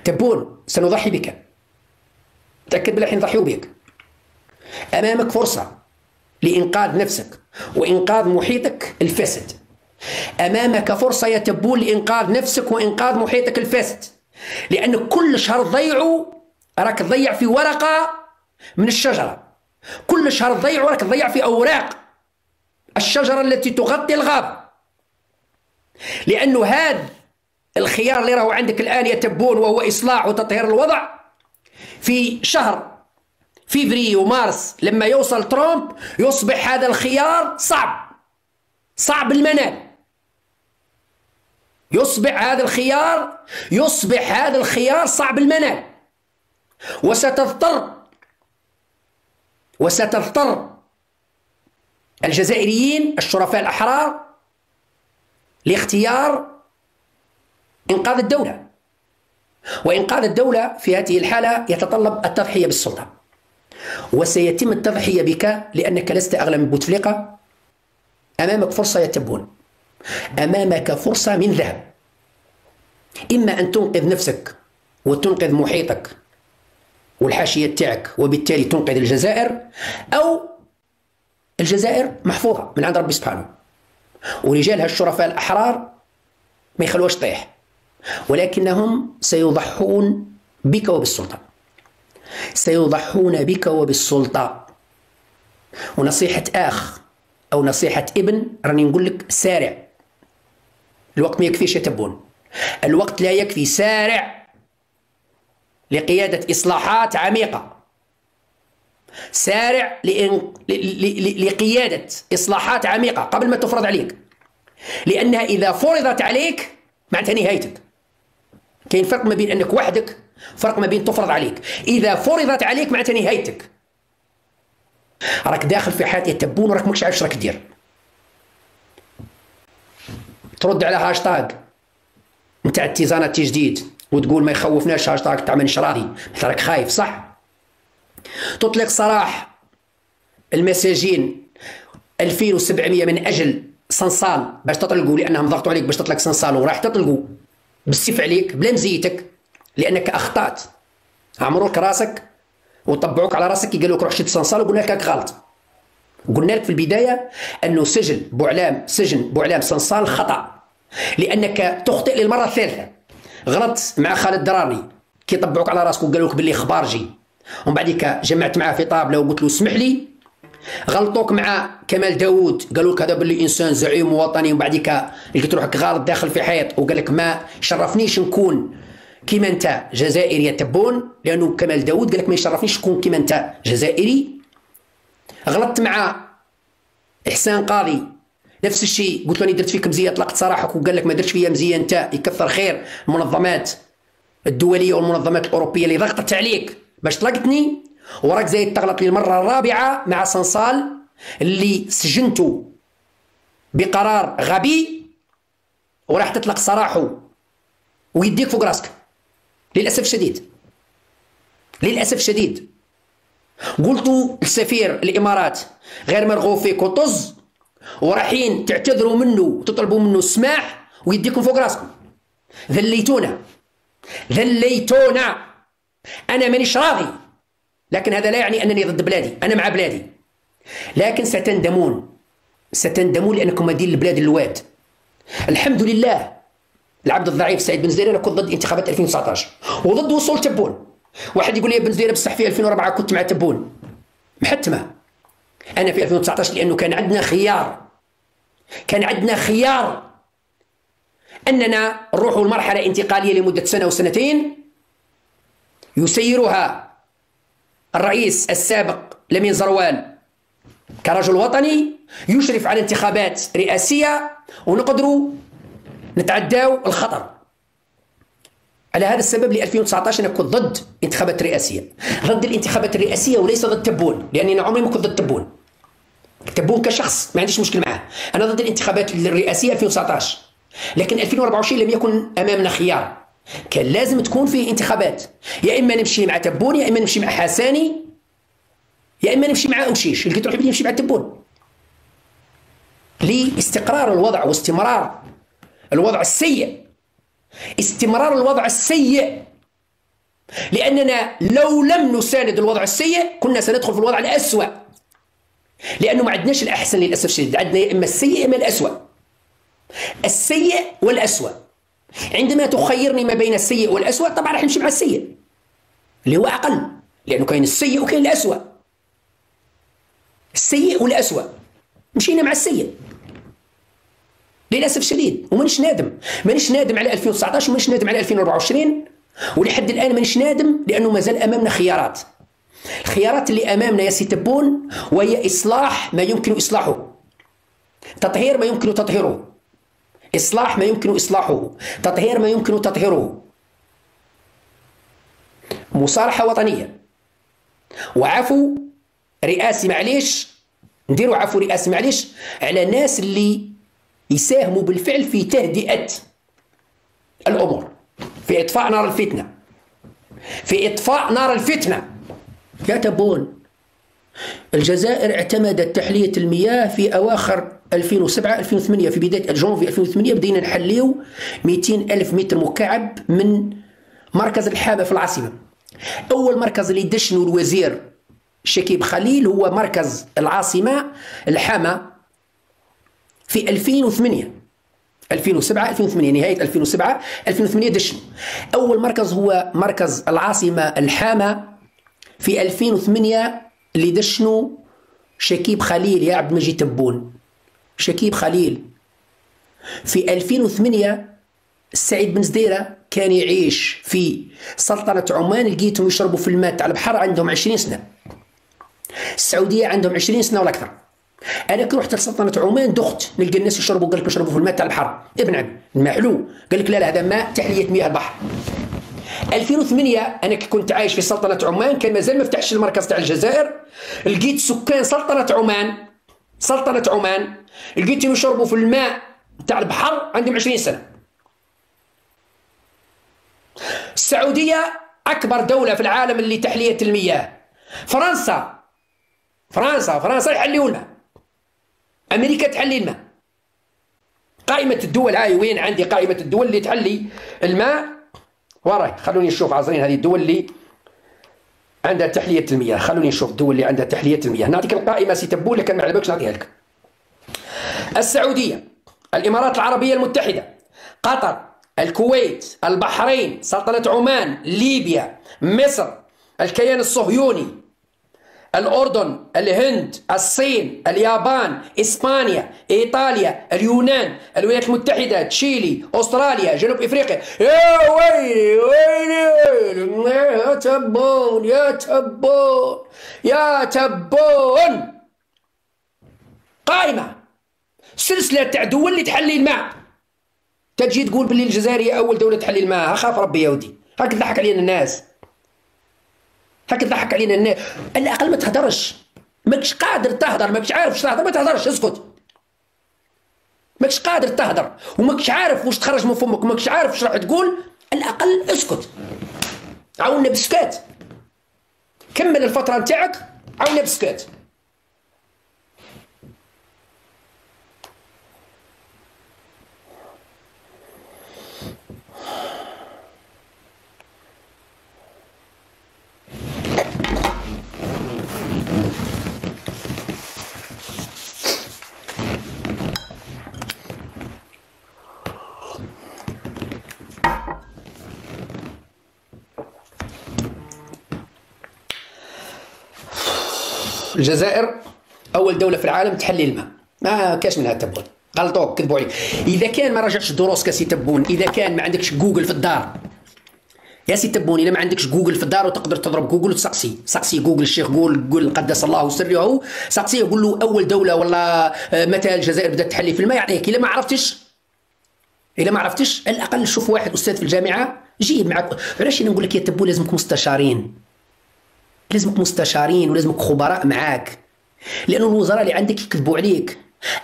تبون سنضحي بك، تأكد بالله نضحي بك. أمامك فرصة لإنقاذ نفسك وإنقاذ محيطك الفاسد. أمامك فرصة يا تبون لإنقاذ نفسك وإنقاذ محيطك الفاسد، لأن كل شهر تضيعوا راك تضيع في ورقة من الشجرة، كل شهر تضيعوا راك تضيع في أوراق الشجرة التي تغطي الغابة. لأنه هذا الخيار اللي راهو عندك الآن يا تبون وهو إصلاح وتطهير الوضع، في شهر فيفري ومارس لما يوصل ترامب يصبح هذا الخيار صعب المنال. يصبح هذا الخيار صعب المنال، وستضطر الجزائريين الشرفاء الأحرار لاختيار إنقاذ الدولة. وإنقاذ الدولة في هذه الحالة يتطلب التضحية بالسلطة، وسيتم التضحية بك لأنك لست أغلى من بوتفليقة. أمامك فرصة يا تبون، أمامك فرصة من ذهب، إما أن تنقذ نفسك وتنقذ محيطك والحاشية تاعك وبالتالي تنقذ الجزائر، أو الجزائر محفوظة من عند ربي سبحانه، ورجالها الشرفاء الأحرار ما يخلوهاش تطيح، ولكنهم سيضحون بك وبالسلطة، سيضحون بك وبالسلطة. ونصيحة أخ أو نصيحة ابن راني نقول لك سارع، الوقت ما يكفيش يتبون، الوقت لا يكفي، سارع لقيادة إصلاحات عميقة، سارع لقيادة إصلاحات عميقة قبل ما تفرض عليك، لأنها إذا فرضت عليك معناتها نهايتك. كاين فرق ما بين أنك وحدك، فرق ما بين تفرض عليك. إذا فرضت عليك معناتها نهايتك، راك داخل في حياة يتبون وراك ماكش عارف راك دير. ترد على هاشتاج نتاع اتزان التجديد وتقول ما يخوفناش هاشتاج تاع مانيش راضي، مثلا راك خايف صح؟ تطلق سراح المساجين 2700 من أجل صنصال باش تطلقوا، لأنهم ضغطوا عليك باش تطلق صنصال وراح تطلقوا بالسيف عليك بلا مزيتك لأنك أخطأت. عمروك راسك وطبعوك على راسك كي قالوا لك روح شد صنصال وقلنا لك غلط. قلنا لك في البداية أنه سجن بوعلام صنصال خطأ، لأنك تخطئ للمرة الثالثة. غلطت مع خالد دراري كي طبعوك على راسك وقالوا لك باللي خبارجي، ومن بعديك جمعت معاه في طابلة وقلت له اسمح لي. غلطوك مع كمال داوود قالوا لك هذا باللي انسان زعيم وطني، ومن بعديك لقيت روحك غلط داخل في حيط وقال لك ما شرفنيش نكون كيما انت جزائري يتبون، لانه كمال داوود قال لك ما يشرفنيش نكون كيما انت جزائري. غلطت مع احسان قاضي نفس الشيء، قلت له درت فيك مزيه طلقت سراحك، وقال لك ما درتش فيا مزيه انت، يكثر خير المنظمات الدوليه والمنظمات الاوروبيه اللي ضغطت عليك باش طلقتني، وراك زايد تغلط للمره الرابعه مع صنصال اللي سجنته بقرار غبي وراح تطلق سراحه ويديك فوق راسك. للاسف شديد قلتوا السفير الامارات غير مرغوب فيك وطز، ورايحين تعتذروا منه وتطلبوا منه السماح ويديكم فوق راسكم. ذليتونا. انا مانيش راضي، لكن هذا لا يعني انني ضد بلادي، انا مع بلادي، لكن ستندمون لانكم مدين البلاد اللواد. الحمد لله العبد الضعيف سعيد بن زدير، انا كنت ضد انتخابات 2019 وضد وصول تبون. واحد يقول لي بن زدير بصح في 2004 كنت مع تبون محتمه. انا في 2019 لانه كان عندنا خيار اننا نروحوا لمرحله انتقاليه لمده سنه وسنتين يسيرها الرئيس السابق لمين زروال كرجل وطني يشرف على انتخابات رئاسيه ونقدروا نتعداو الخطر. على هذا السبب ل 2019 انا كنت ضد انتخابات رئاسيه، ضد الانتخابات الرئاسيه وليس ضد تبون، لاني انا عمري ما كنت ضد تبون كشخص ما عنديش مشكل معاه. انا ضد الانتخابات الرئاسيه 2019، لكن 2024 لم يكن امامنا خيار، كان لازم تكون فيه انتخابات، يا اما نمشي مع تبون يا اما نمشي مع حساني يا اما نمشي مع امشيش. لقيت روحي بدي نمشي مع تبون لاستقرار الوضع واستمرار الوضع السيء. استمرار الوضع السيء لأننا لو لم نساند الوضع السيء كنا سندخل في الوضع الأسوأ، لأنه ما عندناش الأحسن للأسف الشديد، عندنا يا إما السيء يا إما الأسوأ. السيء والأسوأ. عندما تخيرني ما بين السيء والأسوأ طبعا راح نمشي مع السيء اللي هو أقل، لأنه كاين السيء وكاين الأسوأ. السيء والأسوأ مشينا مع السيء للأسف الشديد، ومانيش نادم، مانيش نادم على 2019 ومانيش نادم على 2024، ولحد الآن مانيش نادم لأنه مازال أمامنا خيارات. الخيارات اللي أمامنا يا سي تبون وهي إصلاح ما يمكن إصلاحه، تطهير ما يمكن تطهيره، إصلاح ما يمكن إصلاحه، تطهير ما يمكن تطهيره، مصالحة وطنية، وعفو رئاسي معليش، نديروا عفو رئاسي معليش على الناس اللي يساهموا بالفعل في تهدئة الأمور، في إطفاء نار الفتنة، في إطفاء نار الفتنة. يا تبون الجزائر اعتمدت تحلية المياه في أواخر 2007 2008، في بداية جونفي 2008 بدينا نحليو 200 ألف متر مكعب من مركز الحامة في العاصمة. أول مركز اللي دشنو الوزير شكيب خليل هو مركز العاصمة الحامة في 2008 2007 2008 نهاية 2007 2008 دشنو. أول مركز هو مركز العاصمة الحامة في 2008 اللي دشنو شكيب خليل يا عبد المجيد تبون. شكيب خليل في 2008 السعيد بن زديرة كان يعيش في سلطنة عمان، لقيتهم يشربوا في الماء تاع البحر عندهم 20 سنة. السعودية عندهم 20 سنة ولا أكثر. أنا كي رحت لسلطنة عمان دخت نلقى الناس يشربوا، قال لك يشربوا في الماء تاع البحر، ابن عم الماء حلو، قال لك لا لا هذا ماء تحلية مياه البحر. 2008 أنا كي كنت عايش في سلطنة عمان كان مازال ما فتحش المركز تاع الجزائر، لقيت سكان سلطنة عمان لقيتهم يشربوا في الماء تاع البحر عندهم 20 سنة. السعودية أكبر دولة في العالم اللي تحلية المياه. فرنسا يحليوا الماء. أمريكا تحلي الماء. قائمة الدول هاي وين عندي قائمة الدول اللي تحلي الماء وراي، خلوني نشوف عازرين هذه الدول اللي عندها تحلية المياه، خلوني نشوف الدول اللي عندها تحلية المياه، نعطيك القائمة سي تبون لكن ما عجبكش نعطيها لك. السعودية، الإمارات العربية المتحدة، قطر، الكويت، البحرين، سلطنة عمان، ليبيا، مصر، الكيان الصهيوني، الأردن، الهند، الصين، اليابان، إسبانيا، إيطاليا، اليونان، الولايات المتحدة، تشيلي، أستراليا، جنوب إفريقيا. يا ويلي يا تبون يا تبون قائمة سلسلة تاع دول اللي تحلي الماء. تجي تقول باللي الجزائر هي أول دولة تحلي الماء، خاف ربي يا ودي، هاك تضحك علينا الناس، هاك تضحك علينا الناس. على الأقل ما تهدرش، ماكش قادر تهدر، ماكش عارف واش تهدر ما تهدرش، اسكت. ماكش قادر تهدر وماكش عارف واش تخرج من فمك وماكش عارف واش راح تقول، على الأقل اسكت، عاونا بالسكات، كمل الفترة نتاعك عاونا بالسكات. الجزائر أول دولة في العالم تحلي الماء، ما كاش منها تبون، غلطوك كذبوا عليك. إذا كان ما رجعتش دروسك يا سي تبون، إذا كان ما عندكش جوجل في الدار يا سي تبون، إذا ما عندكش جوجل في الدار وتقدر تضرب جوجل وتسقسي، سقسي جوجل الشيخ قول قدس الله سره، سقسيه قول له أول دولة ولا متى الجزائر بدأت تحلي في الماء يعطيك. إذا ما عرفتش على الأقل شوف واحد أستاذ في الجامعة جيب معك. علاش أنا نقول لك يا تبون لازمك مستشارين ولازمك خبراء معاك، لأنه الوزراء اللي عندك يكذبوا عليك،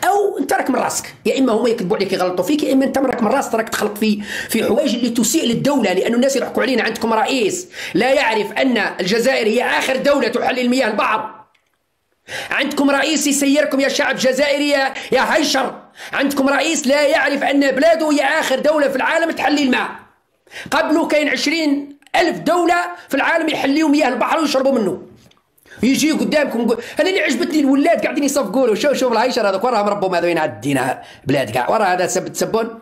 أو أنت راك من راسك، يا إما هما يكذبوا عليك يغلطوا فيك، يا إما أنت راك من راسك راك تخلط في حوايج اللي تسيء للدولة، لأنه الناس يضحكوا علينا. عندكم رئيس لا يعرف أن الجزائر هي آخر دولة تحلل المياه البحر، عندكم رئيس يسيركم يا شعب جزائري يا هيشر، عندكم رئيس لا يعرف أن بلاده هي آخر دولة في العالم تحلي الماء. قبله كاين 20 1000 دولة في العالم يحليوا مياه البحر ويشربوا منه. يجي قدامكم انا اللي عجبتني الولاد قاعدين يصفقوا له، شوف الهيشر هذاك وراهم ربهم هذوين عندنا بلاد كاع وراه هذا تسبون.